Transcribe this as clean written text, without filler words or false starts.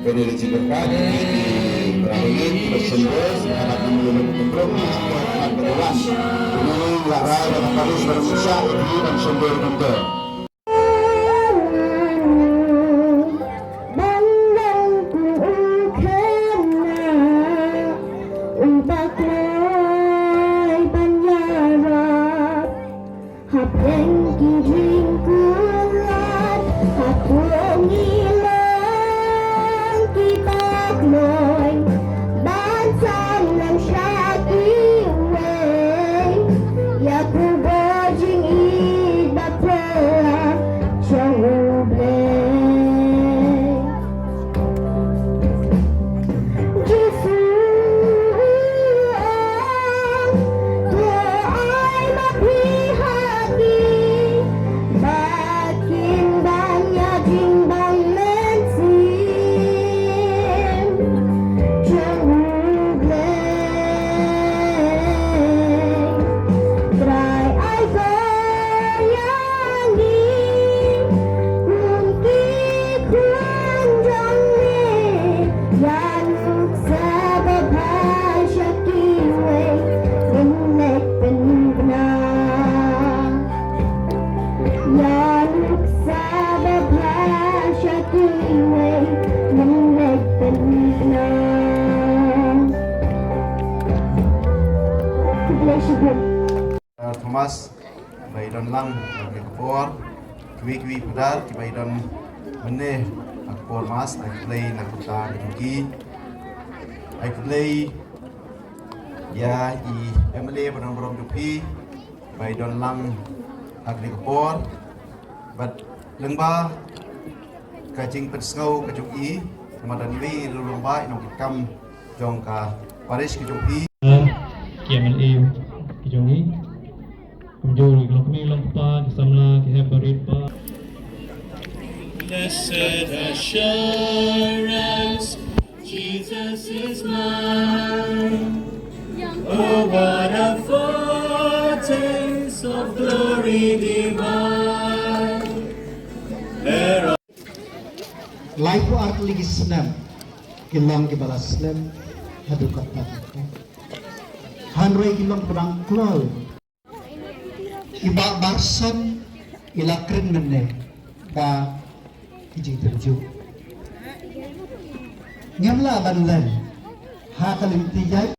Pwede rin si Berkani, Rahim, Bersendos, anak ng mulunod ng Promi, at Magpatulan. Tuloy, laray, at kalis, Marusia, hindi ng sumber mundo. Thomas, baidon lang bagi kapor, kiwi pedal, baidon meneh kapor mas, I play nakuta di I play ya I MLA benang berom dupi, baidon lang agni kapor, but lengba kajing pensngau kajuki, madan ini lulumba inong kam jong ka Paris kajuki. KMLA kijongi kumjul lokmi lompa kisamla kihabarit pa. Blessed assurance, Jesus is mine. Oh, what a foretaste of glory divine. Life art ligi Islam, kilang kibala Islam, hadukat natin. Hanroy kilang perang klol, iba barsan ilakrin mene ka hiji terju. Ngamla banlan, hakalim tiyay.